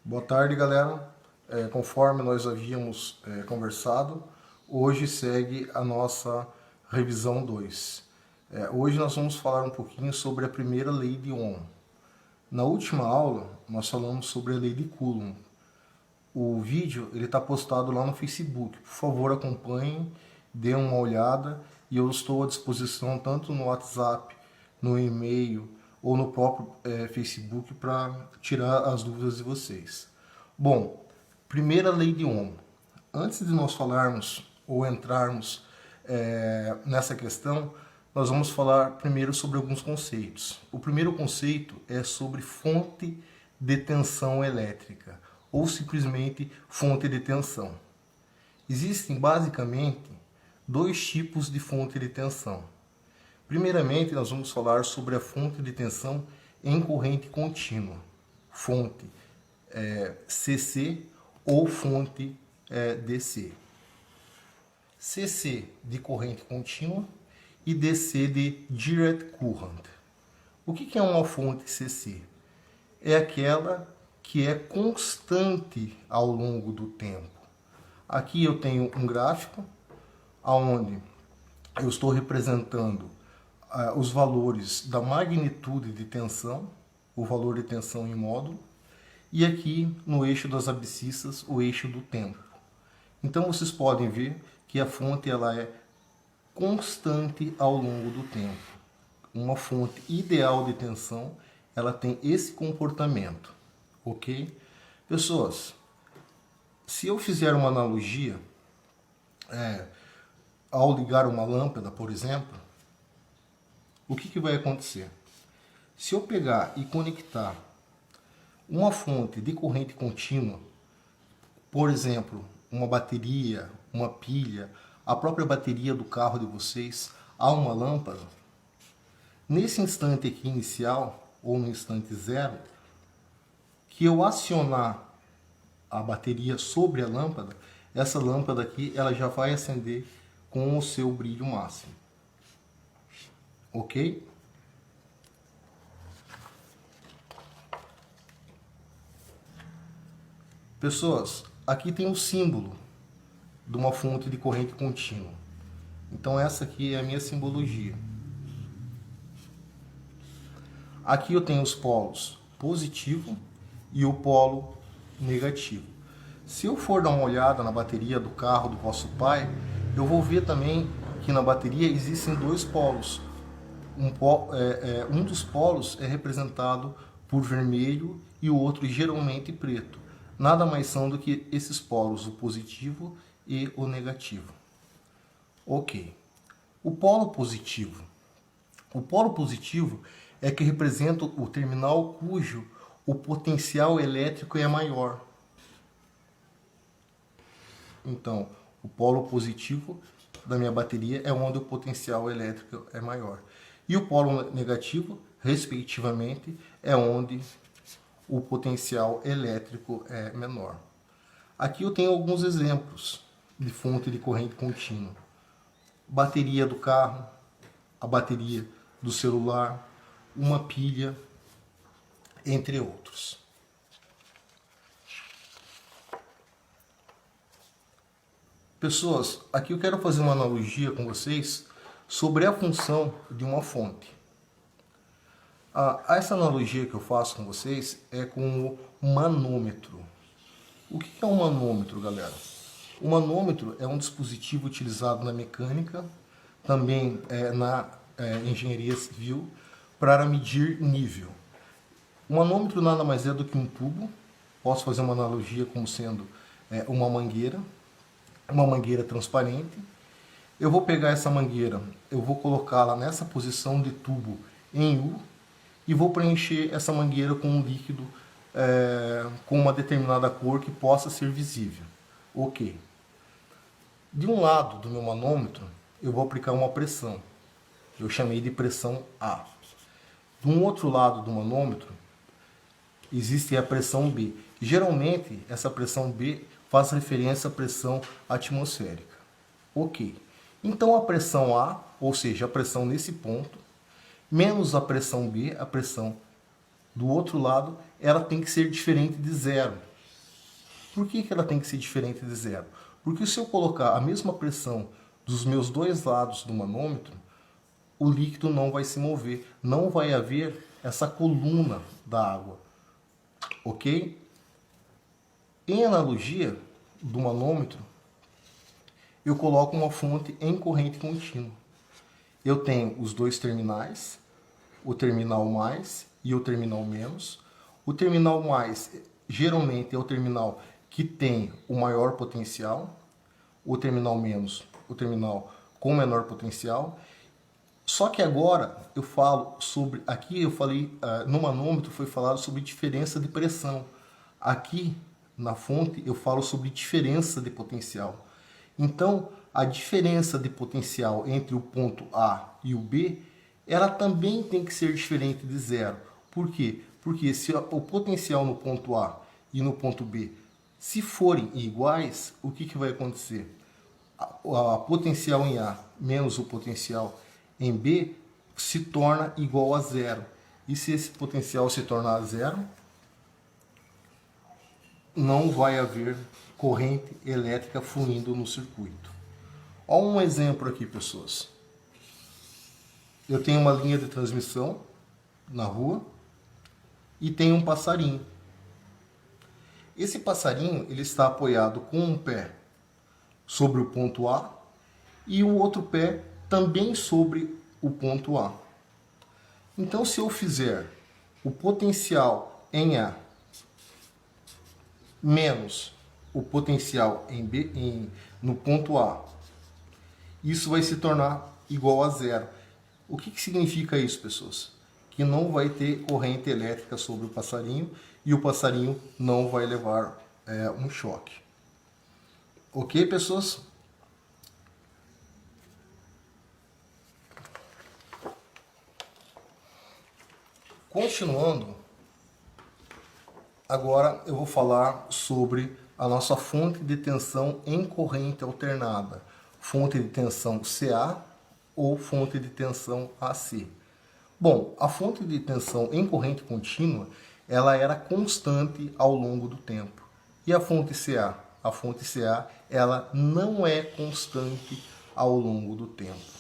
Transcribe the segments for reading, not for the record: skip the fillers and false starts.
Boa tarde, galera. Conforme nós havíamos conversado, hoje segue a nossa revisão 2. Hoje nós vamos falar um pouquinho sobre a primeira lei de Ohm. Na última aula, nós falamos sobre a lei de Coulomb. O vídeo está postado lá no Facebook. Por favor, acompanhem, dê uma olhada e eu estou à disposição tanto no WhatsApp, no e-mail ou no próprio Facebook para tirar as dúvidas de vocês. Bom, primeira lei de Ohm. Antes de nós falarmos ou entrarmos nessa questão, nós vamos falar primeiro sobre alguns conceitos. O primeiro conceito é sobre fonte de tensão elétrica, ou simplesmente fonte de tensão. Existem basicamente dois tipos de fonte de tensão. Primeiramente, nós vamos falar sobre a fonte de tensão em corrente contínua, fonte CC ou fonte DC. CC de corrente contínua e DC de direct current. O que é uma fonte CC? É aquela que é constante ao longo do tempo. Aqui eu tenho um gráfico onde eu estou representando os valores da magnitude de tensão, o valor de tensão em módulo, e aqui no eixo das abscissas, o eixo do tempo. Então vocês podem ver que a fonte ela é constante ao longo do tempo. Uma fonte ideal de tensão, ela tem esse comportamento, ok? Pessoas, se eu fizer uma analogia, ao ligar uma lâmpada, por exemplo, o que vai acontecer? Se eu pegar e conectar uma fonte de corrente contínua, por exemplo, uma bateria, uma pilha, a própria bateria do carro de vocês, a uma lâmpada, nesse instante aqui inicial, ou no instante zero, que eu acionar a bateria sobre a lâmpada, essa lâmpada aqui ela já vai acender com o seu brilho máximo. Ok? Pessoas, aqui tem o símbolo de uma fonte de corrente contínua. Então essa aqui é a minha simbologia. Aqui eu tenho os polos positivo e o polo negativo. Se eu for dar uma olhada na bateria do carro do vosso pai, eu vou ver também que na bateria existem dois polos. Um dos polos é representado por vermelho e o outro geralmente preto. Nada mais são do que esses polos, o positivo e o negativo. Ok. O polo positivo. O polo positivo é que representa o terminal cujo o potencial elétrico é maior. Então, o polo positivo da minha bateria é onde o potencial elétrico é maior. E o polo negativo, respectivamente, é onde o potencial elétrico é menor. Aqui eu tenho alguns exemplos de fonte de corrente contínua. Bateria do carro, a bateria do celular, uma pilha, entre outros. Pessoas, aqui eu quero fazer uma analogia com vocês sobre a função de uma fonte. Essa analogia que eu faço com vocês é com o manômetro. O que é um manômetro, galera? O manômetro é um dispositivo utilizado na mecânica, também na engenharia civil, para medir nível. O manômetro nada mais é do que um tubo. Posso fazer uma analogia como sendo uma mangueira transparente. Eu vou pegar essa mangueira, eu vou colocá-la nessa posição de tubo em U e vou preencher essa mangueira com um líquido com uma determinada cor que possa ser visível. Ok. De um lado do meu manômetro, eu vou aplicar uma pressão. Eu chamei de pressão A. De um outro lado do manômetro, existe a pressão B. Geralmente, essa pressão B faz referência à pressão atmosférica. Ok. Então, a pressão A, ou seja, a pressão nesse ponto, menos a pressão B, a pressão do outro lado, ela tem que ser diferente de zero. Por que ela tem que ser diferente de zero? Porque se eu colocar a mesma pressão dos meus dois lados do manômetro, o líquido não vai se mover, não vai haver essa coluna da água, ok? Em analogia do manômetro, eu coloco uma fonte em corrente contínua. Eu tenho os dois terminais, o terminal mais e o terminal menos. O terminal mais geralmente é o terminal que tem o maior potencial, o terminal menos, o terminal com menor potencial. Só que agora eu falo sobre, aqui eu falei, no manômetro foi falado sobre diferença de pressão. Aqui na fonte eu falo sobre diferença de potencial. Então, a diferença de potencial entre o ponto A e o B, ela também tem que ser diferente de zero. Por quê? Porque se o potencial no ponto A e no ponto B, se forem iguais, o que vai acontecer? A potencial em A menos o potencial em B se torna igual a zero. E se esse potencial se tornar zero, não vai haver corrente elétrica fluindo no circuito. Olha um exemplo aqui, pessoas. Eu tenho uma linha de transmissão na rua e tem um passarinho. Esse passarinho ele está apoiado com um pé sobre o ponto A e o outro pé também sobre o ponto A. Então, se eu fizer o potencial em A menos o potencial em B, no ponto A, isso vai se tornar igual a zero. O que significa isso, pessoas? Que não vai ter corrente elétrica sobre o passarinho e o passarinho não vai levar um choque. Ok, pessoas? Continuando, agora eu vou falar sobre a nossa fonte de tensão em corrente alternada, fonte de tensão CA ou fonte de tensão AC. Bom, a fonte de tensão em corrente contínua, ela era constante ao longo do tempo. E a fonte CA? A fonte CA, ela não é constante ao longo do tempo.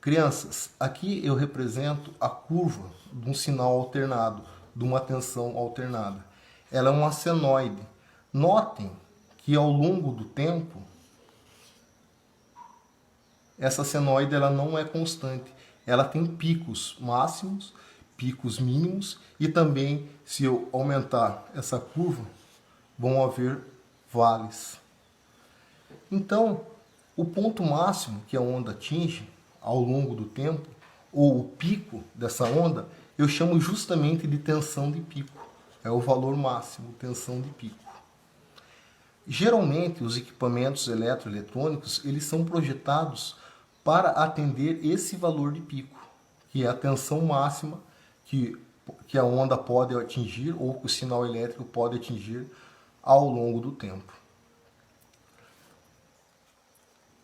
Crianças, aqui eu represento a curva de um sinal alternado, de uma tensão alternada. Ela é uma senoide. Notem que ao longo do tempo, essa senoide ela não é constante. Ela tem picos máximos, picos mínimos e também, se eu aumentar essa curva, vão haver vales. Então, o ponto máximo que a onda atinge ao longo do tempo, ou o pico dessa onda, eu chamo justamente de tensão de pico. É o valor máximo, tensão de pico. Geralmente, os equipamentos eletroeletrônicos, eles são projetados para atender esse valor de pico, que é a tensão máxima que a onda pode atingir ou que o sinal elétrico pode atingir ao longo do tempo.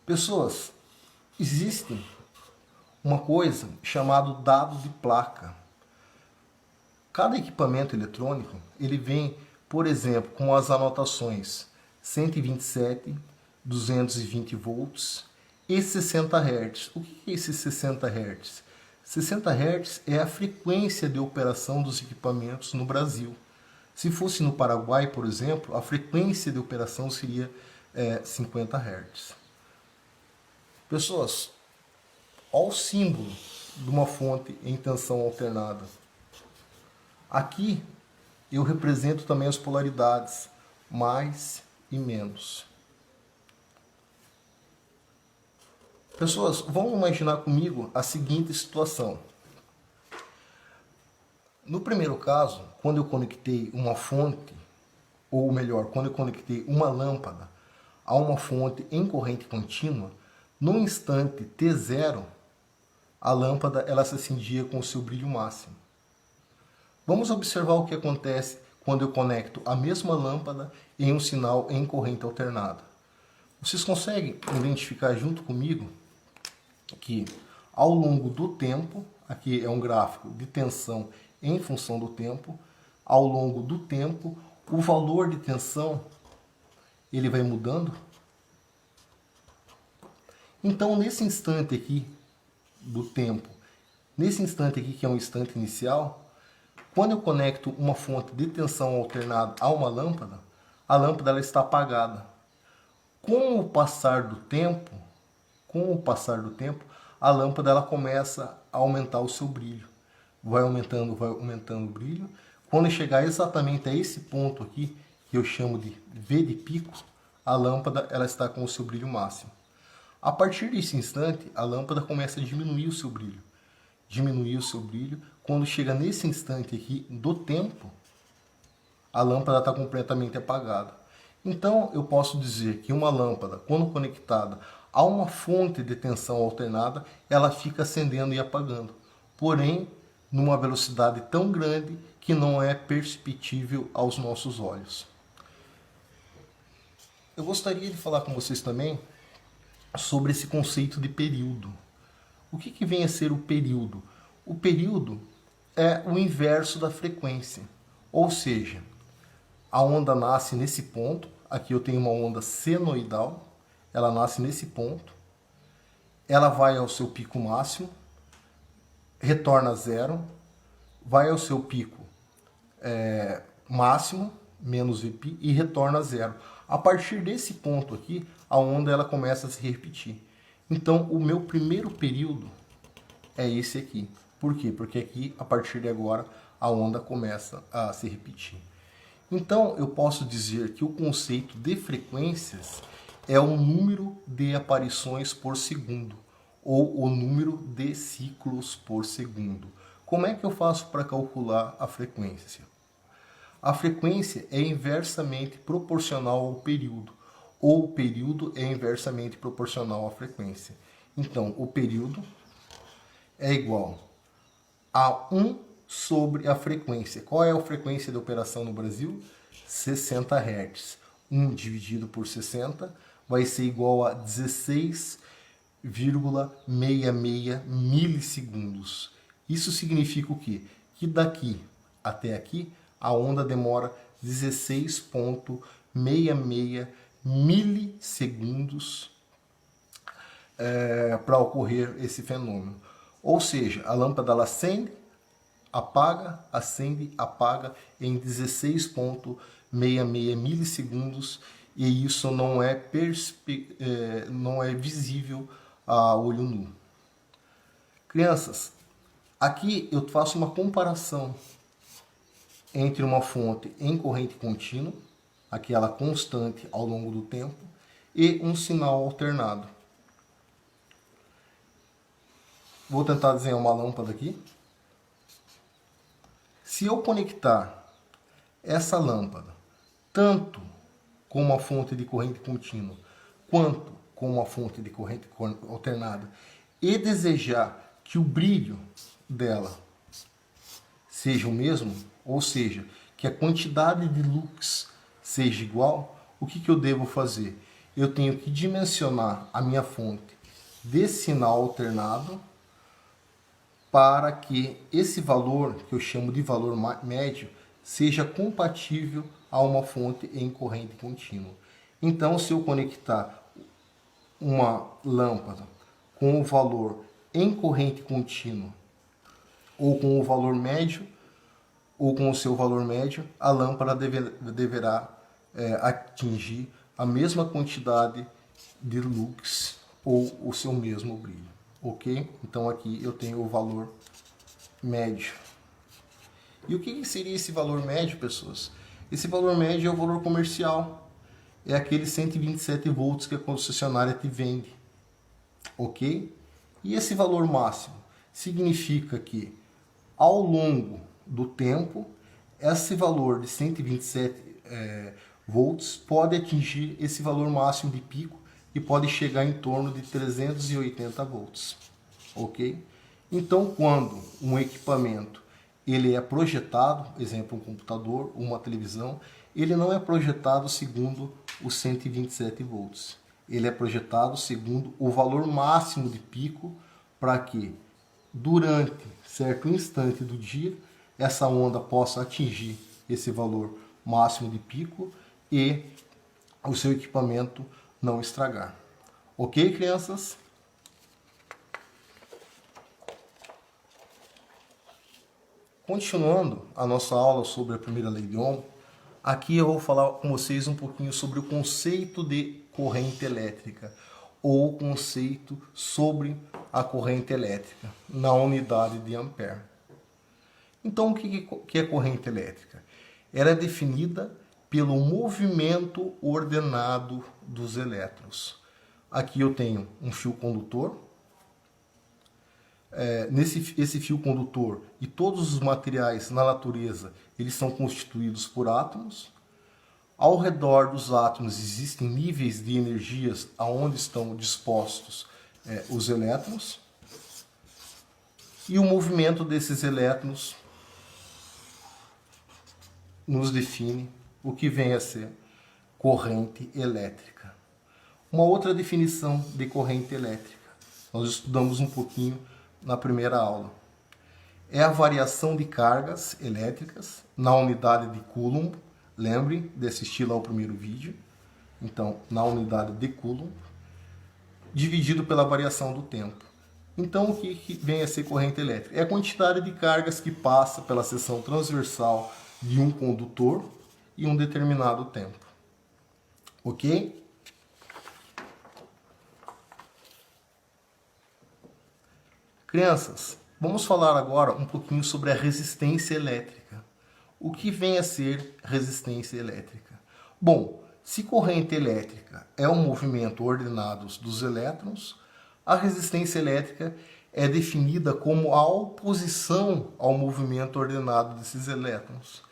Pessoas, existe uma coisa chamada dado de placa. Cada equipamento eletrônico, ele vem, por exemplo, com as anotações 127, 220 volts e 60 Hz. O que é esse 60 Hz? 60 Hz é a frequência de operação dos equipamentos no Brasil. Se fosse no Paraguai, por exemplo, a frequência de operação seria 50 Hz. Pessoas, olha o símbolo de uma fonte em tensão alternada. Aqui eu represento também as polaridades, mais e menos. Pessoas, vamos imaginar comigo a seguinte situação. No primeiro caso, quando eu conectei uma fonte, ou melhor, quando eu conectei uma lâmpada a uma fonte em corrente contínua, no instante T0, a lâmpada ela se acendia com o seu brilho máximo. Vamos observar o que acontece quando eu conecto a mesma lâmpada em um sinal em corrente alternada. Vocês conseguem identificar junto comigo que ao longo do tempo, aqui é um gráfico de tensão em função do tempo, ao longo do tempo o valor de tensão ele vai mudando. Então, nesse instante aqui do tempo, nesse instante aqui que é um instante inicial, quando eu conecto uma fonte de tensão alternada a uma lâmpada, a lâmpada ela está apagada. Com o passar do tempo, a lâmpada ela começa a aumentar o seu brilho. Vai aumentando o brilho. Quando chegar exatamente a esse ponto aqui, que eu chamo de V de pico, a lâmpada ela está com o seu brilho máximo. A partir desse instante, a lâmpada começa a diminuir o seu brilho. Quando chega nesse instante aqui do tempo, a lâmpada está completamente apagada. Então, eu posso dizer que uma lâmpada, quando conectada a uma fonte de tensão alternada, ela fica acendendo e apagando. Porém, numa velocidade tão grande que não é perceptível aos nossos olhos. Eu gostaria de falar com vocês também sobre esse conceito de período. O que vem a ser o período? O período é o inverso da frequência, ou seja, a onda nasce nesse ponto, aqui eu tenho uma onda senoidal, ela nasce nesse ponto, ela vai ao seu pico máximo, retorna a zero, vai ao seu pico máximo, menos Vπ, e retorna a zero. A partir desse ponto aqui, a onda ela começa a se repetir. Então, o meu primeiro período é esse aqui. Por quê? Porque aqui, a partir de agora, a onda começa a se repetir. Então, eu posso dizer que o conceito de frequências é o número de aparições por segundo, ou o número de ciclos por segundo. Como é que eu faço para calcular a frequência? A frequência é inversamente proporcional ao período, ou o período é inversamente proporcional à frequência. Então, o período é igual a 1 sobre a frequência. Qual é a frequência de operação no Brasil? 60 Hz. 1 dividido por 60 vai ser igual a 16,66 milissegundos. Isso significa o quê? Que daqui até aqui a onda demora 16,66 milissegundos para ocorrer esse fenômeno. Ou seja, a lâmpada ela acende, apaga em 16,66 milissegundos, e isso não é visível a olho nu. Crianças, aqui eu faço uma comparação entre uma fonte em corrente contínua, aquela constante ao longo do tempo, e um sinal alternado. Vou tentar desenhar uma lâmpada aqui. Se eu conectar essa lâmpada tanto com uma fonte de corrente contínua quanto com uma fonte de corrente alternada e desejar que o brilho dela seja o mesmo, ou seja, que a quantidade de lux seja igual, o que eu devo fazer? Eu tenho que dimensionar a minha fonte de sinal alternado para que esse valor, que eu chamo de valor médio, seja compatível a uma fonte em corrente contínua. Então, se eu conectar uma lâmpada com o valor em corrente contínua ou com o valor médio, ou com o seu valor médio, a lâmpada deverá atingir a mesma quantidade de lux ou o seu mesmo brilho. Ok? Então aqui eu tenho o valor médio. E o que seria esse valor médio, pessoas? Esse valor médio é o valor comercial. É aquele 127 volts que a concessionária te vende. Ok? E esse valor máximo significa que ao longo do tempo, esse valor de 127 volts pode atingir esse valor máximo de pico e pode chegar em torno de 380 volts, ok? Então, quando um equipamento ele é projetado, exemplo, um computador, uma televisão, ele não é projetado segundo os 127 volts. Ele é projetado segundo o valor máximo de pico para que, durante certo instante do dia, essa onda possa atingir esse valor máximo de pico e o seu equipamento não estragar. Ok, crianças? Continuando a nossa aula sobre a primeira lei de Ohm, aqui eu vou falar com vocês um pouquinho sobre o conceito de corrente elétrica, ou o conceito sobre a corrente elétrica na unidade de ampere. Então, o que é corrente elétrica? Ela é definida pelo movimento ordenado dos elétrons. Aqui eu tenho um fio condutor. Esse fio condutor e todos os materiais na natureza, eles são constituídos por átomos. Ao redor dos átomos existem níveis de energias aonde estão dispostos os elétrons. E o movimento desses elétrons nos define o que vem a ser corrente elétrica. Uma outra definição de corrente elétrica, nós estudamos um pouquinho na primeira aula, é a variação de cargas elétricas na unidade de Coulomb. Lembre de assistir lá o primeiro vídeo. Então, na unidade de Coulomb, dividido pela variação do tempo. Então, o que vem a ser corrente elétrica? É a quantidade de cargas que passa pela seção transversal de um condutor em um determinado tempo. Ok? Crianças, vamos falar agora um pouquinho sobre a resistência elétrica. O que vem a ser resistência elétrica? Bom, se corrente elétrica é um movimento ordenado dos elétrons, a resistência elétrica é definida como a oposição ao movimento ordenado desses elétrons.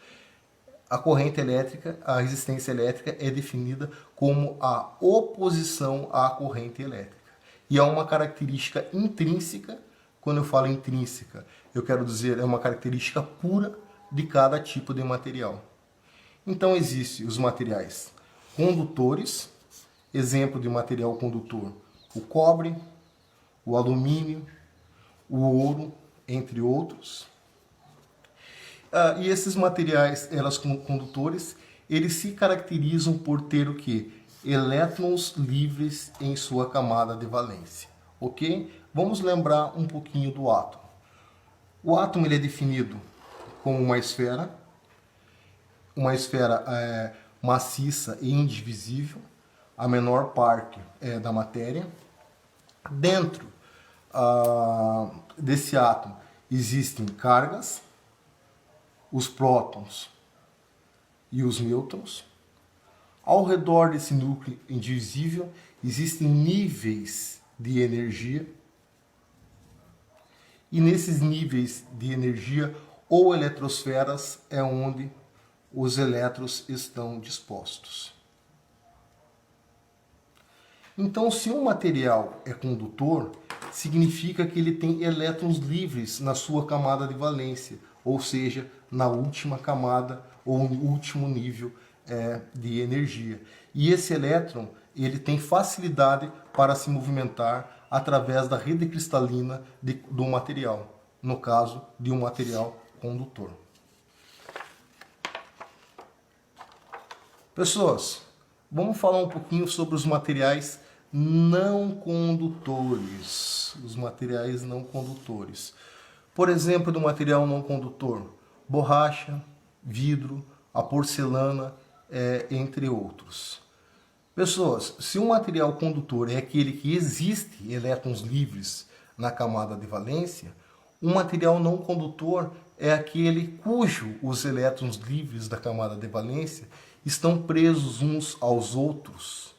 A corrente elétrica, a resistência elétrica é definida como a oposição à corrente elétrica. E é uma característica intrínseca. Quando eu falo intrínseca, eu quero dizer é uma característica pura de cada tipo de material. Então existem os materiais condutores, exemplo de material condutor, o cobre, o alumínio, o ouro, entre outros. E esses materiais, condutores, eles se caracterizam por ter o quê? Elétrons livres em sua camada de valência. Ok? Vamos lembrar um pouquinho do átomo. O átomo ele é definido como uma esfera maciça e indivisível, a menor parte da matéria. Dentro desse átomo existem cargas, os prótons e os nêutrons. Ao redor desse núcleo indivisível existem níveis de energia. E nesses níveis de energia ou eletrosferas é onde os elétrons estão dispostos. Então, se um material é condutor, significa que ele tem elétrons livres na sua camada de valência, ou seja, na última camada ou no último nível de energia. E esse elétron ele tem facilidade para se movimentar através da rede cristalina do material, no caso de um material condutor. Pessoas, vamos falar um pouquinho sobre os materiais não condutores. Os materiais não condutores. Por exemplo, do material não condutor, borracha, vidro, a porcelana, entre outros. Pessoas, se um material condutor é aquele que existe elétrons livres na camada de valência, um material não condutor é aquele cujo os elétrons livres da camada de valência estão presos uns aos outros,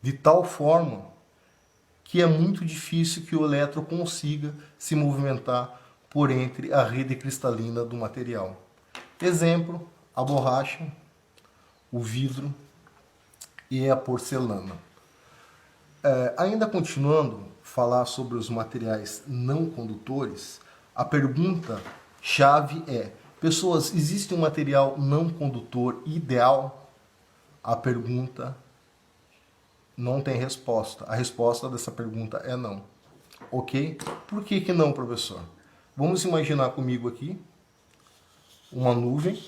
de tal forma que é muito difícil que o elétron consiga se movimentar por entre a rede cristalina do material. Exemplo, a borracha, o vidro e a porcelana. Ainda continuando falar sobre os materiais não condutores, a pergunta chave é: pessoas, existe um material não condutor ideal? A pergunta não tem resposta. A resposta dessa pergunta é não. Ok? Por que não, professor? Vamos imaginar comigo aqui uma nuvem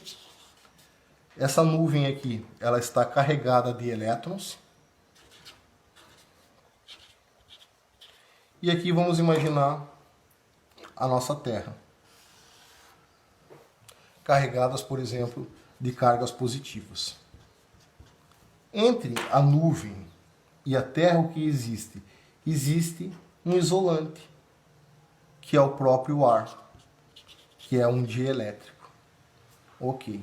Essa nuvem aqui, ela está carregada de elétrons. E aqui vamos imaginar a nossa Terra, carregadas, por exemplo, de cargas positivas. Entre a nuvem e a Terra, o que existe? Existe um isolante, que é o próprio ar, que é um dielétrico. Ok.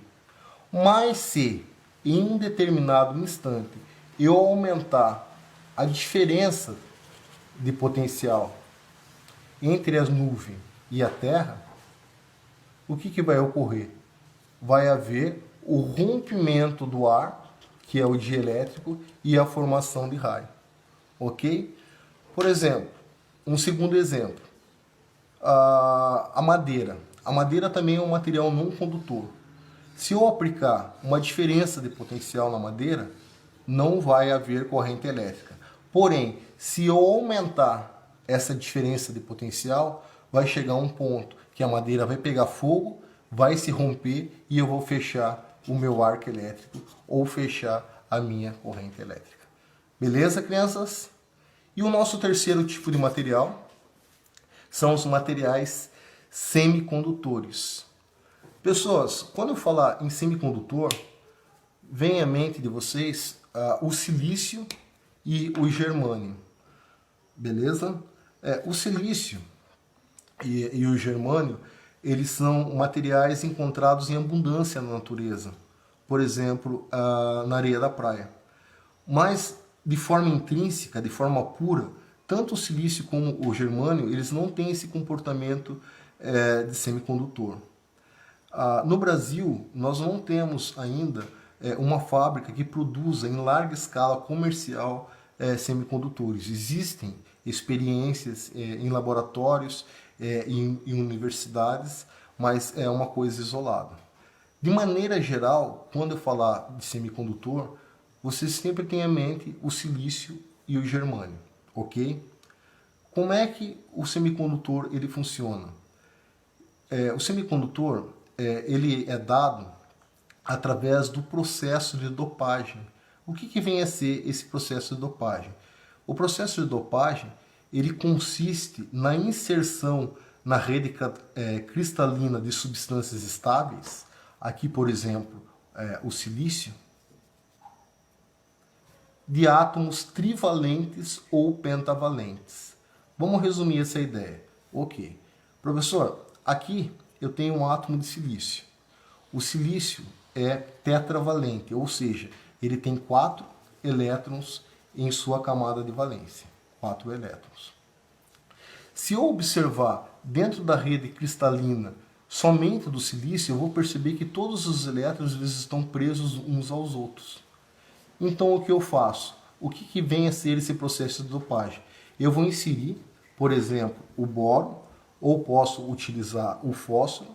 Mas se em um determinado instante eu aumentar a diferença de potencial entre as nuvens e a Terra, o que vai ocorrer? Vai haver o rompimento do ar, que é o dielétrico, e a formação de raio. Ok? Por exemplo, um segundo exemplo, a madeira. A madeira também é um material não condutor. Se eu aplicar uma diferença de potencial na madeira, não vai haver corrente elétrica. Porém, se eu aumentar essa diferença de potencial, vai chegar um ponto que a madeira vai pegar fogo, vai se romper e eu vou fechar o meu arco elétrico ou fechar a minha corrente elétrica. Beleza, crianças? E o nosso terceiro tipo de material são os materiais semicondutores. Pessoas, quando eu falar em semicondutor, vem à mente de vocês o silício e o germânio. Beleza? O silício e o germânio, eles são materiais encontrados em abundância na natureza. Por exemplo, na areia da praia. Mas, de forma intrínseca, de forma pura, tanto o silício como o germânio, eles não têm esse comportamento de semicondutor. No Brasil, nós não temos ainda uma fábrica que produza em larga escala comercial semicondutores. Existem experiências em laboratórios, em universidades, mas é uma coisa isolada. De maneira geral, quando eu falar de semicondutor, você sempre tem em mente o silício e o germânio, ok? Como é que o semicondutor ele funciona? O semicondutor ele é dado através do processo de dopagem. O que vem a ser esse processo de dopagem? O processo de dopagem ele consiste na inserção na rede cristalina de substâncias estáveis, aqui por exemplo o silício, de átomos trivalentes ou pentavalentes. Vamos resumir essa ideia. Ok. Professor, aqui eu tenho um átomo de silício. O silício é tetravalente, ou seja, ele tem 4 elétrons em sua camada de valência. 4 elétrons. Se eu observar dentro da rede cristalina somente do silício, eu vou perceber que todos os elétrons eles estão presos uns aos outros. Então, o que eu faço? O que vem a ser esse processo de dopagem? Eu vou inserir, por exemplo, o boro, ou posso utilizar o fósforo,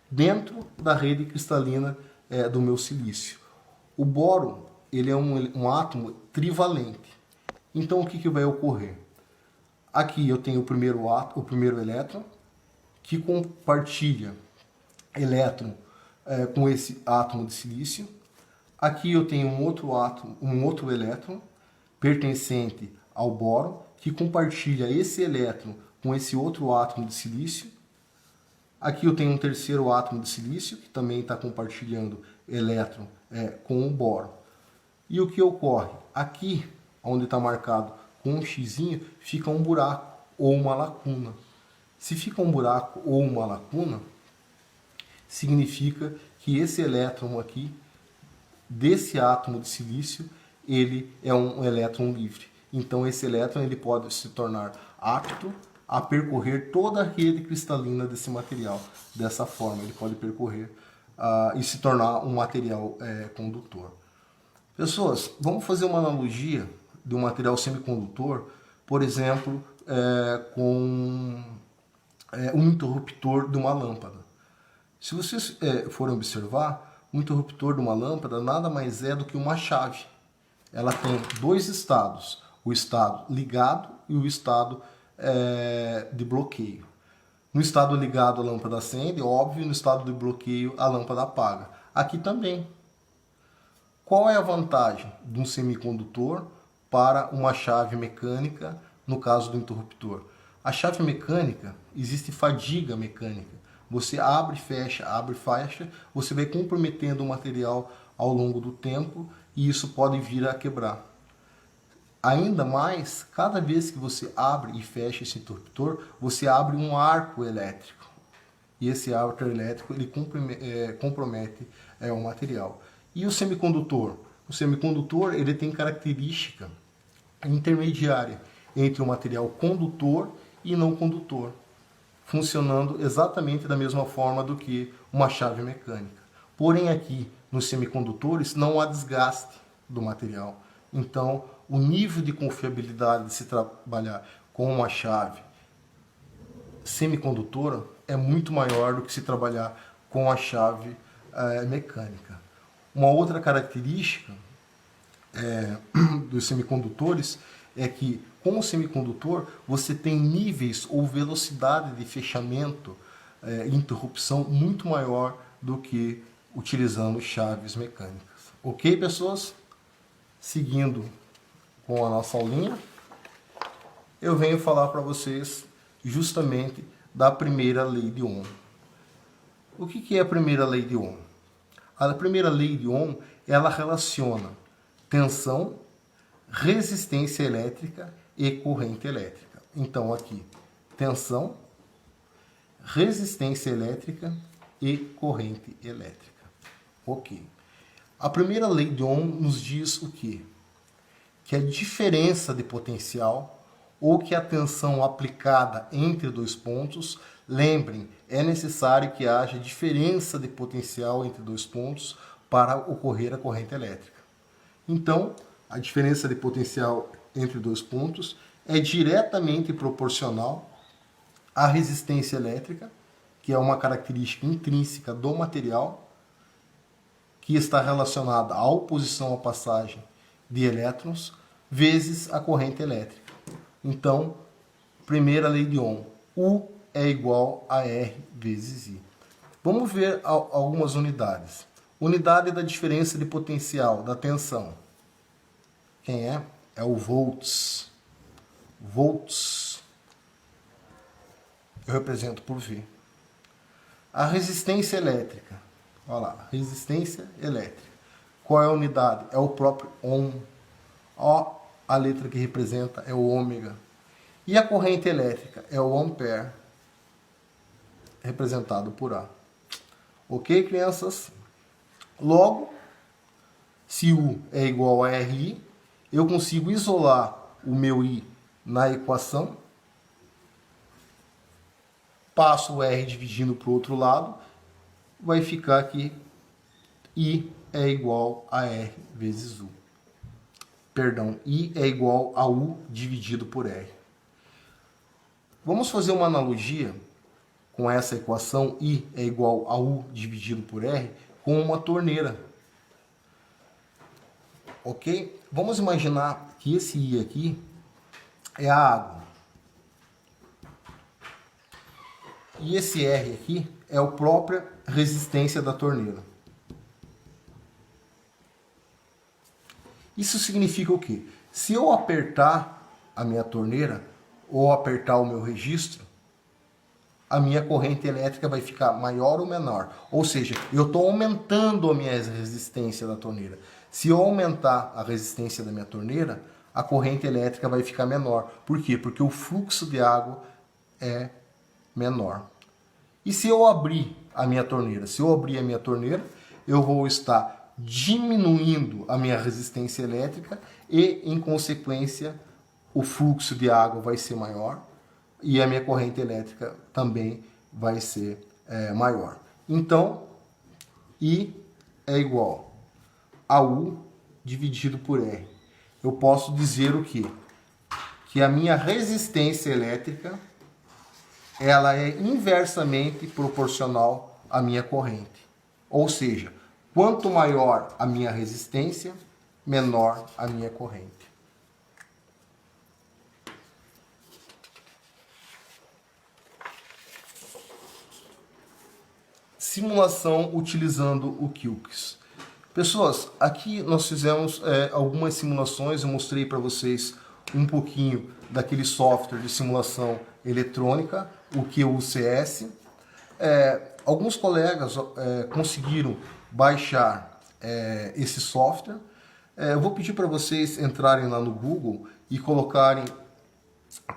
dentro da rede cristalina do meu silício. O boro ele é um átomo trivalente. Então, o que vai ocorrer? Aqui eu tenho o primeiro elétron, que compartilha elétron com esse átomo de silício. Aqui eu tenho um outro elétron pertencente ao boro, que compartilha esse elétron com esse outro átomo de silício. Aqui eu tenho um terceiro átomo de silício, que também está compartilhando elétron com o boro. E o que ocorre? Aqui, onde está marcado com um xizinho, fica um buraco ou uma lacuna. Se fica um buraco ou uma lacuna, significa que esse elétron aqui, desse átomo de silício, ele é um elétron livre. Então esse elétron ele pode se tornar apto a percorrer toda a rede cristalina desse material. Dessa forma, ele pode percorrer e se tornar um material condutor. Pessoas, vamos fazer uma analogia de um material semicondutor, por exemplo, com um interruptor de uma lâmpada. Se vocês forem observar, o interruptor de uma lâmpada nada mais é do que uma chave. Ela tem 2 estados, o estado ligado e o estado de bloqueio. No estado ligado a lâmpada acende, óbvio, no estado de bloqueio a lâmpada apaga. Aqui também. Qual é a vantagem de um semicondutor para uma chave mecânica, no caso do interruptor? A chave mecânica, existe fadiga mecânica. Você abre, fecha, você vai comprometendo o material ao longo do tempo e isso pode vir a quebrar. Ainda mais, cada vez que você abre e fecha esse interruptor, você abre um arco elétrico. E esse arco elétrico ele compromete o material. E o semicondutor? O semicondutor ele tem característica intermediária entre o material condutor e não condutor, funcionando exatamente da mesma forma do que uma chave mecânica. Porém, aqui nos semicondutores não há desgaste do material. Então, o nível de confiabilidade de se trabalhar com uma chave semicondutora é muito maior do que se trabalhar com a chave mecânica. Uma outra característica dos semicondutores é que com o semicondutor você tem níveis ou velocidade de fechamento e interrupção muito maior do que utilizando chaves mecânicas. Ok, pessoas? Seguindo com a nossa aulinha, eu venho falar para vocês justamente da primeira lei de Ohm. O que é a primeira lei de Ohm? A primeira lei de Ohm, ela relaciona tensão, resistência elétrica e corrente elétrica. Então aqui, tensão, resistência elétrica e corrente elétrica. Ok. A primeira lei de Ohm nos diz o quê? Que a diferença de potencial ou que a tensão aplicada entre dois pontos, lembrem, é necessário que haja diferença de potencial entre dois pontos para ocorrer a corrente elétrica. Então, a diferença de potencial entre dois pontos é diretamente proporcional à resistência elétrica, que é uma característica intrínseca do material, que está relacionada à oposição à passagem de elétrons, vezes a corrente elétrica. Então, primeira lei de Ohm, U é igual a R vezes I. Vamos ver algumas unidades. Unidade da diferença de potencial, da tensão. Quem é? É o volts. Volts. Eu represento por V. A resistência elétrica. Olha lá, resistência elétrica. Qual é a unidade? É o próprio Ohm. Ó, a letra que representa é o ômega. E a corrente elétrica é o ampere, representado por A. Ok, crianças? Logo, se U é igual a RI, eu consigo isolar o meu I na equação, passo o R dividindo para o outro lado, vai ficar aqui I é igual a R vezes U. Perdão, I é igual a U dividido por R. Vamos fazer uma analogia com essa equação I é igual a U dividido por R com uma torneira. Ok? Vamos imaginar que esse I aqui é a água. E esse R aqui é a própria resistência da torneira. Isso significa o quê? Se eu apertar a minha torneira ou apertar o meu registro, a minha corrente elétrica vai ficar maior ou menor. Ou seja, eu estou aumentando a minha resistência da torneira. Se eu aumentar a resistência da minha torneira, a corrente elétrica vai ficar menor. Por quê? Porque o fluxo de água é menor. E se eu abrir a minha torneira? Se eu abrir a minha torneira, eu vou estar diminuindo a minha resistência elétrica e, em consequência, o fluxo de água vai ser maior e a minha corrente elétrica também vai ser maior. Então, I é igual a U dividido por R. Eu posso dizer o quê? Que a minha resistência elétrica ela é inversamente proporcional à minha corrente. Ou seja, quanto maior a minha resistência, menor a minha corrente. Simulação utilizando o QUILX. Pessoas, aqui nós fizemos algumas simulações, eu mostrei para vocês um pouquinho daquele software de simulação eletrônica, o QUCS. Alguns colegas conseguiram baixar esse software. Eu vou pedir para vocês entrarem lá no Google e colocarem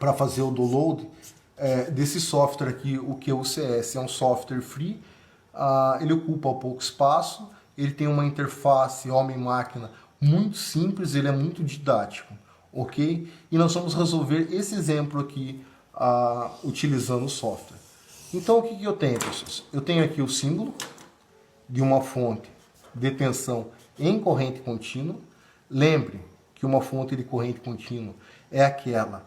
para fazer o download desse software aqui, o QUCS. É um software free, ele ocupa pouco espaço, ele tem uma interface homem-máquina muito simples, ele é muito didático, ok? E nós vamos resolver esse exemplo aqui utilizando o software. Então o que eu tenho, pessoas? Eu tenho aqui o símbolo de uma fonte de tensão em corrente contínua. Lembre que uma fonte de corrente contínua é aquela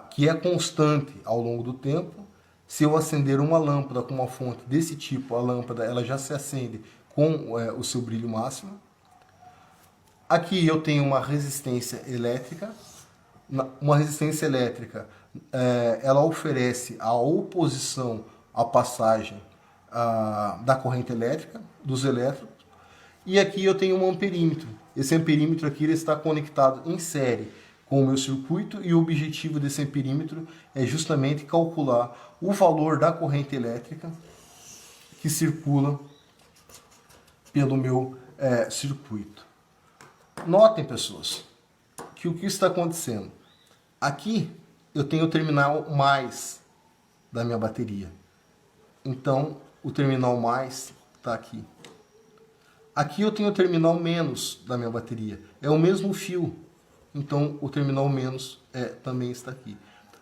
que é constante ao longo do tempo. Se eu acender uma lâmpada com uma fonte desse tipo, a lâmpada ela já se acende com o seu brilho máximo. Aqui eu tenho uma resistência elétrica. Uma resistência elétrica, ela oferece a oposição à passagem da corrente elétrica, dos elétrons. E aqui eu tenho um amperímetro. Esse amperímetro aqui ele está conectado em série com o meu circuito, e o objetivo desse amperímetro é justamente calcular o valor da corrente elétrica que circula pelo meu circuito. Notem, pessoas, que o que está acontecendo? Aqui eu tenho o terminal mais da minha bateria. Então, o terminal mais está aqui. Aqui eu tenho o terminal menos da minha bateria. É o mesmo fio. Então, o terminal menos também está aqui.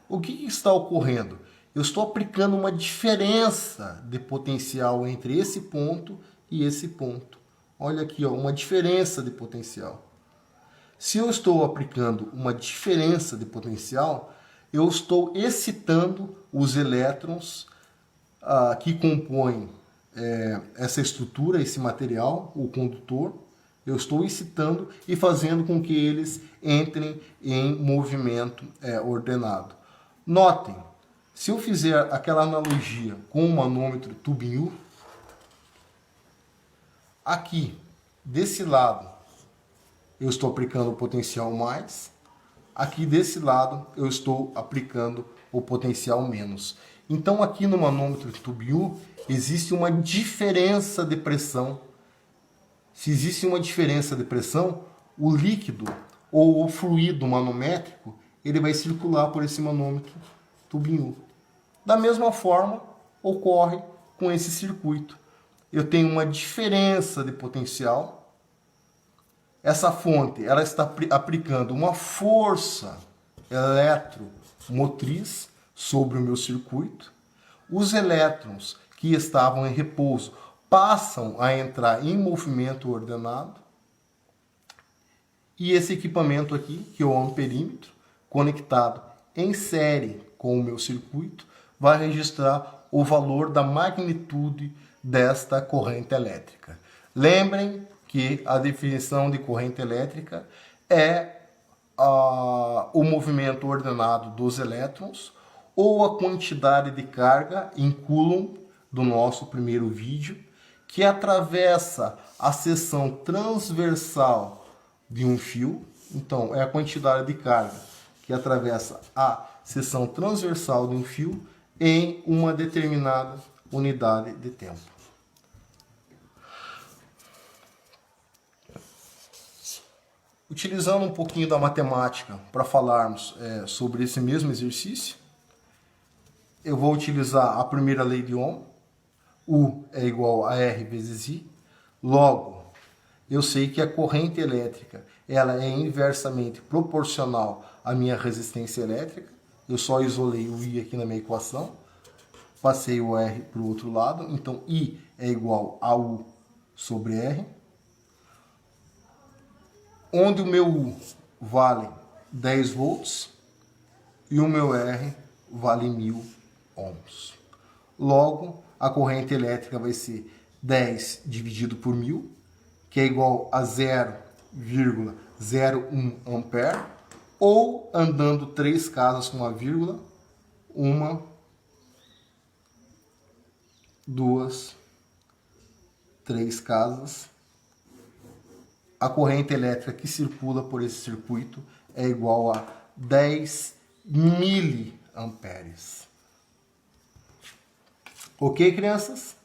O que está ocorrendo? Eu estou aplicando uma diferença de potencial entre esse ponto e esse ponto. Olha aqui, ó, uma diferença de potencial. Se eu estou aplicando uma diferença de potencial, eu estou excitando os elétrons que compõem essa estrutura, esse material, o condutor. Eu estou excitando e fazendo com que eles entrem em movimento ordenado. Notem, se eu fizer aquela analogia com o manômetro tubinho, aqui, desse lado, eu estou aplicando o potencial mais. Aqui desse lado, eu estou aplicando o potencial menos. Então, aqui no manômetro tubinho, existe uma diferença de pressão. Se existe uma diferença de pressão, o líquido ou o fluido manométrico, ele vai circular por esse manômetro tubinho. Da mesma forma, ocorre com esse circuito. Eu tenho uma diferença de potencial. Essa fonte ela está aplicando uma força eletromotriz sobre o meu circuito. Os elétrons que estavam em repouso passam a entrar em movimento ordenado. E esse equipamento aqui, que é o amperímetro, conectado em série com o meu circuito, vai registrar o valor da magnitude desta corrente elétrica. Lembrem que a definição de corrente elétrica é o movimento ordenado dos elétrons ou a quantidade de carga em coulomb do nosso primeiro vídeo, que atravessa a seção transversal de um fio. Então, é a quantidade de carga que atravessa a seção transversal de um fio em uma determinada unidade de tempo. Utilizando um pouquinho da matemática para falarmos sobre esse mesmo exercício, eu vou utilizar a primeira lei de Ohm. U é igual a R vezes I. Logo, eu sei que a corrente elétrica ela é inversamente proporcional à minha resistência elétrica. Eu só isolei o I aqui na minha equação. Passei o R para o outro lado. Então, I é igual a U sobre R. Onde o meu U vale 10 volts e o meu R vale 1000 ohms. Logo, a corrente elétrica vai ser 10 dividido por 1000, que é igual a 0,01 ampere, ou andando 3 casas com a vírgula, 1, 2, 3 casas, a corrente elétrica que circula por esse circuito é igual a 10 miliamperes. Ok, crianças?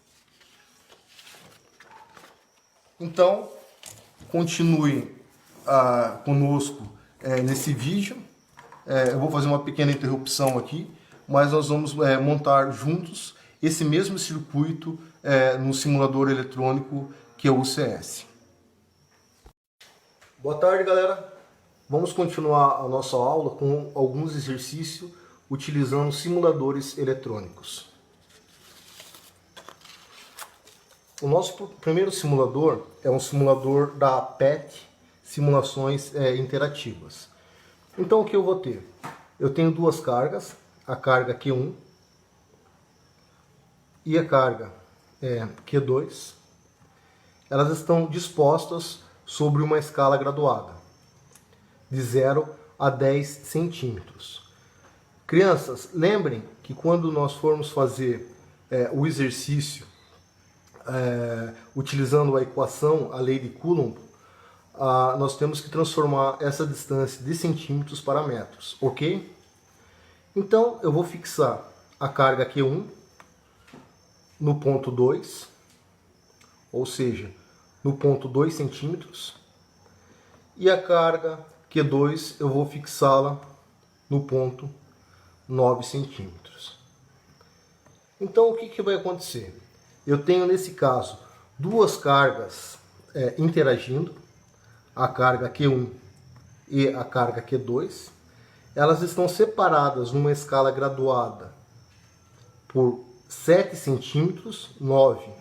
Então, continue conosco nesse vídeo. Eu vou fazer uma pequena interrupção aqui, mas nós vamos montar juntos esse mesmo circuito no simulador eletrônico que é o UCS. Boa tarde, galera. Vamos continuar a nossa aula com alguns exercícios utilizando simuladores eletrônicos. O nosso primeiro simulador é um simulador da PET, Simulações Interativas. Então o que eu vou ter? Eu tenho duas cargas, a carga Q1 e a carga Q2. Elas estão dispostas sobre uma escala graduada, de 0 a 10 centímetros. Crianças, lembrem que quando nós formos fazer o exercício utilizando a equação, a lei de Coulomb, nós temos que transformar essa distância de centímetros para metros, ok? Então eu vou fixar a carga Q1 no ponto 2, ou seja, no ponto 2 centímetros, e a carga Q2 eu vou fixá-la no ponto 9 centímetros. Então o que vai acontecer? Eu tenho nesse caso duas cargas interagindo, a carga Q1 e a carga Q2. Elas estão separadas numa escala graduada por 7 centímetros, 9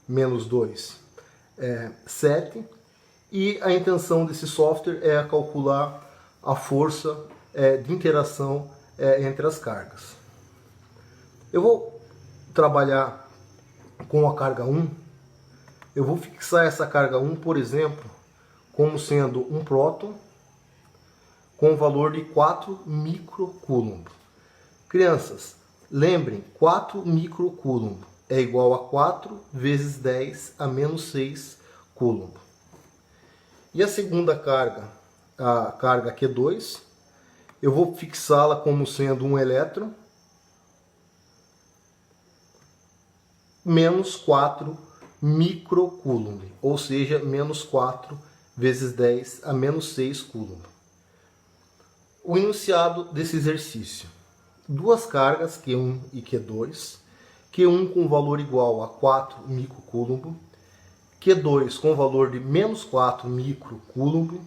menos 2 7, e a intenção desse software é calcular a força de interação entre as cargas. Eu vou trabalhar com a carga 1, eu vou fixar essa carga 1, por exemplo, como sendo um próton com valor de 4 microcoulomb. Crianças, lembrem, 4 microcoulomb é igual a 4 vezes 10 a menos 6 coulomb. E a segunda carga, a carga Q2, eu vou fixá-la como sendo um elétron menos 4 microcoulomb, ou seja, menos 4 vezes 10 a menos 6 coulomb. O enunciado desse exercício: duas cargas Q1 e Q2, Q1 com valor igual a 4 microcoulomb, Q2 com valor de menos 4 microcoulomb,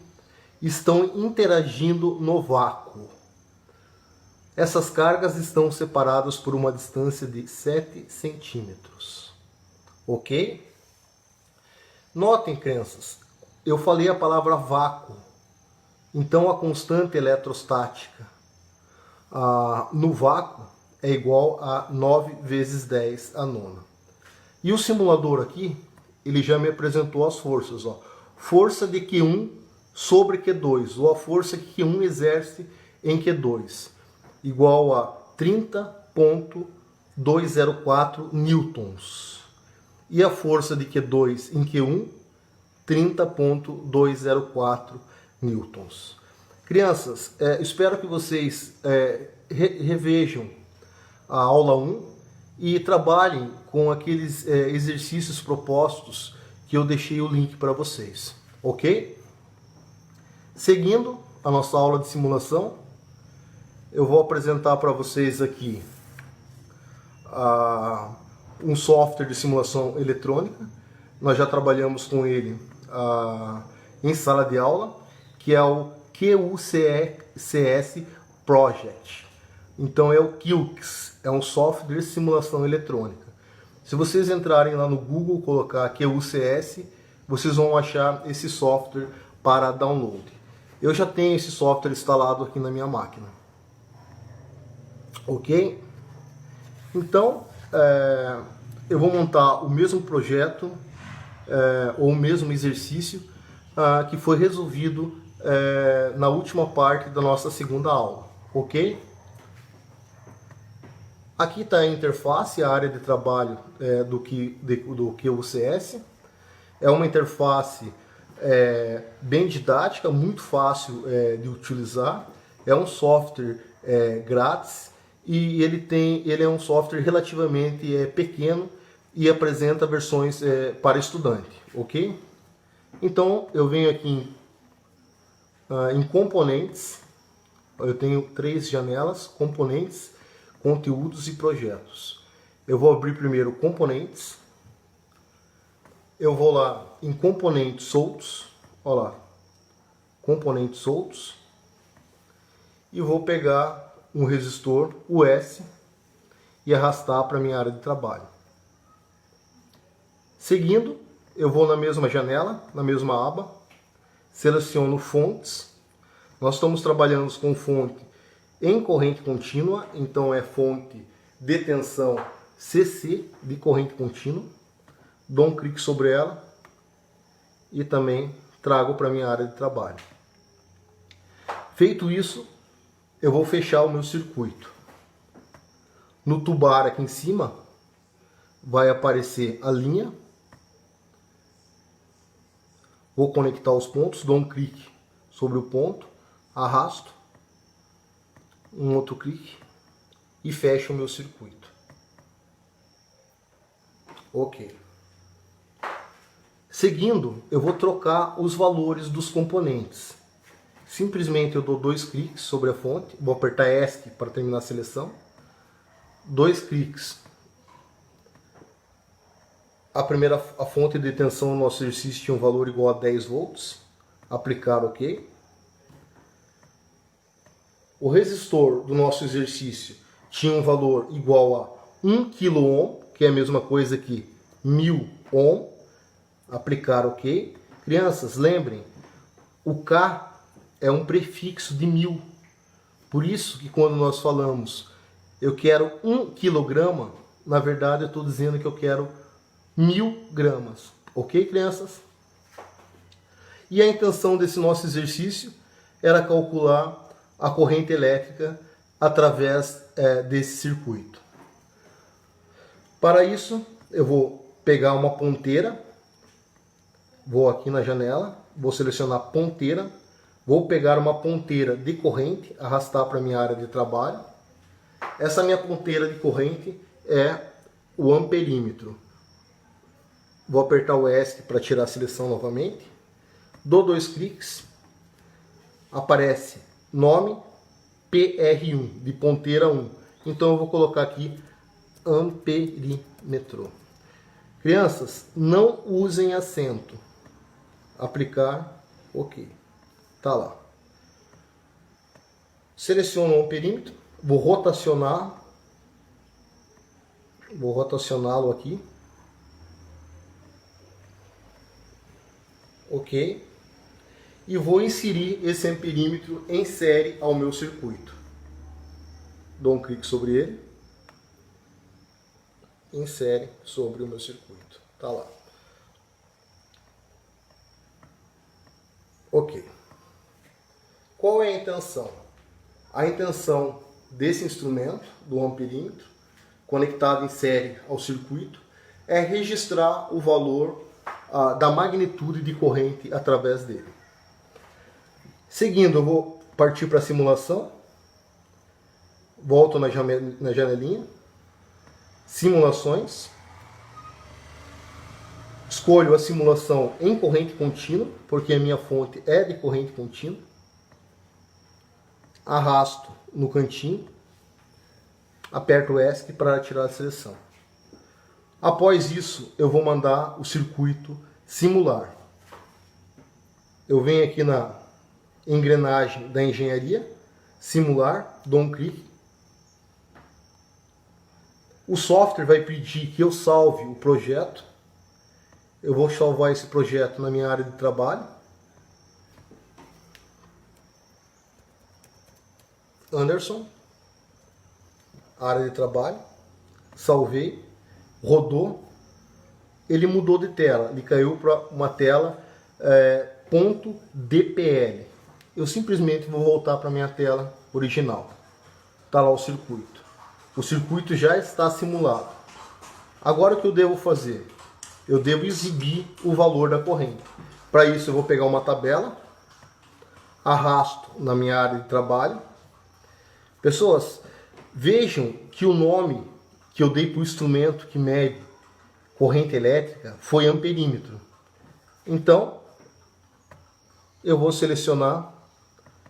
estão interagindo no vácuo. Essas cargas estão separadas por uma distância de 7 centímetros. Ok? Notem, crianças, eu falei a palavra vácuo. Então a constante eletrostática no vácuo é igual a 9 vezes 10 a nona. E o simulador aqui, ele já me apresentou as forças. Força de Q1 sobre Q2, ou a força que Q1 exerce em Q2, igual a 30,204 newtons. E a força de Q2 em Q1, 30,204 newtons. Crianças, espero que vocês revejam a aula 1 e trabalhem com aqueles exercícios propostos que eu deixei o link para vocês, ok? Seguindo a nossa aula de simulação, eu vou apresentar para vocês aqui um software de simulação eletrônica. Nós já trabalhamos com ele em sala de aula, que é o QUCS Project. Então é o QUCS, é um software de simulação eletrônica. Se vocês entrarem lá no Google, colocar QUCS, vocês vão achar esse software para download. Eu já tenho esse software instalado aqui na minha máquina. Ok? Então, eu vou montar o mesmo projeto ou o mesmo exercício que foi resolvido na última parte da nossa segunda aula. Ok? Aqui está a interface, a área de trabalho do QUCS. É uma interface bem didática, muito fácil de utilizar. É um software grátis e ele é um software relativamente pequeno e apresenta versões para estudante, ok? Então eu venho aqui em componentes, eu tenho 3 janelas, componentes, conteúdos e projetos. Eu vou abrir primeiro componentes, eu vou lá em componentes soltos, olha lá, componentes soltos, e vou pegar um resistor US e arrastar para a minha área de trabalho. Seguindo, eu vou na mesma janela, na mesma aba, seleciono fontes. Nós estamos trabalhando com fonte em corrente contínua, então é fonte de tensão CC de corrente contínua. Dou um clique sobre ela e também trago para a minha área de trabalho. Feito isso, eu vou fechar o meu circuito. No tubar aqui em cima vai aparecer a linha. Vou conectar os pontos, dou um clique sobre o ponto, arrasto, um outro clique e fecho o meu circuito. Ok. Seguindo, eu vou trocar os valores dos componentes. Simplesmente eu dou 2 cliques sobre a fonte, vou apertar ESC para terminar a seleção. 2 cliques. A fonte de tensão no nosso exercício tinha um valor igual a 10 volts. Aplicar OK. O resistor do nosso exercício tinha um valor igual a 1 kΩ, que é a mesma coisa que 1000 ohm. Aplicar OK. Crianças, lembrem, o K é um prefixo de 1000. Por isso que quando nós falamos eu quero 1 kg, na verdade eu estou dizendo que eu quero 1000 gramas. Ok, crianças? E a intenção desse nosso exercício era calcular a corrente elétrica através desse circuito. Para isso, eu vou pegar uma ponteira, vou aqui na janela, vou selecionar ponteira, vou pegar uma ponteira de corrente, arrastar para a minha área de trabalho. Essa minha ponteira de corrente é o amperímetro. Vou apertar o ESC para tirar a seleção novamente. Dou 2 cliques. Aparece nome PR1, de ponteira 1. Então eu vou colocar aqui amperímetro. Crianças, não usem acento. Aplicar, OK. Tá lá. Seleciono o amperímetro. Vou rotacionar. Vou rotacioná-lo aqui. OK. E vou inserir esse amperímetro em série ao meu circuito. Dou um clique sobre ele. Insere sobre o meu circuito. Tá lá. OK. Qual é a intenção? A intenção desse instrumento, do amperímetro, conectado em série ao circuito, é registrar o valor da magnitude de corrente através dele. Seguindo, eu vou partir para a simulação. Volto na janelinha. Simulações. Escolho a simulação em corrente contínua, porque a minha fonte é de corrente contínua. Arrasto no cantinho. Aperto o ESC para tirar a seleção. Após isso, eu vou mandar o circuito simular. Eu venho aqui na engrenagem da engenharia, simular, dou um clique. O software vai pedir que eu salve o projeto. Eu vou salvar esse projeto na minha área de trabalho. Anderson, área de trabalho, salvei, rodou, ele mudou de tela, ele caiu para uma tela .dpl. Eu simplesmente vou voltar para a minha tela original. Está lá o circuito. O circuito já está simulado. Agora o que eu devo fazer? Eu devo exibir o valor da corrente. Para isso eu vou pegar uma tabela, arrasto na minha área de trabalho. Pessoas, vejam que o nome que eu dei para o instrumento que mede corrente elétrica foi amperímetro. Então, eu vou selecionar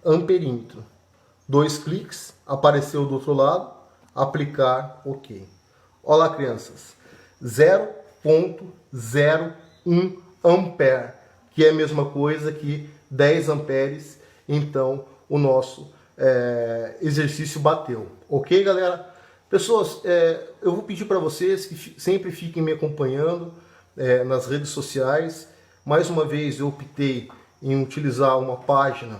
amperímetro. 2 cliques, apareceu do outro lado, aplicar OK. Olha lá, crianças, 0,01 ampere, que é a mesma coisa que 10 amperes. Então, o nosso exercício bateu. Ok, galera? Pessoas, eu vou pedir para vocês que sempre fiquem me acompanhando nas redes sociais. Mais uma vez, eu optei em utilizar uma página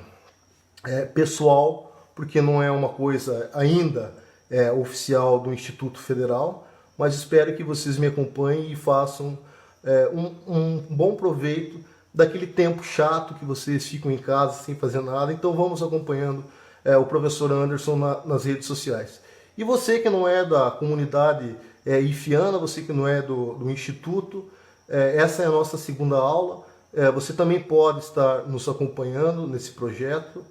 pessoal, porque não é uma coisa ainda oficial do Instituto Federal, mas espero que vocês me acompanhem e façam um bom proveito daquele tempo chato que vocês ficam em casa sem fazer nada. Então vamos acompanhando o professor Anderson nas redes sociais. E você que não é da comunidade ifiana, você que não é do Instituto, essa é a nossa segunda aula. Você também pode estar nos acompanhando nesse projeto,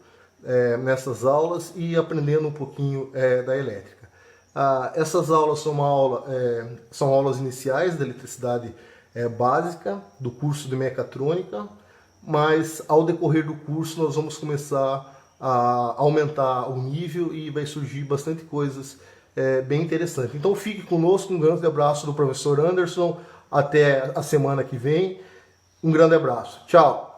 nessas aulas e aprendendo um pouquinho da elétrica. Essas aulas são aulas iniciais da eletricidade básica, do curso de mecatrônica, mas ao decorrer do curso nós vamos começar a aumentar o nível e vai surgir bastante coisas bem interessantes. Então fique conosco, um grande abraço do professor Anderson, até a semana que vem, um grande abraço, tchau!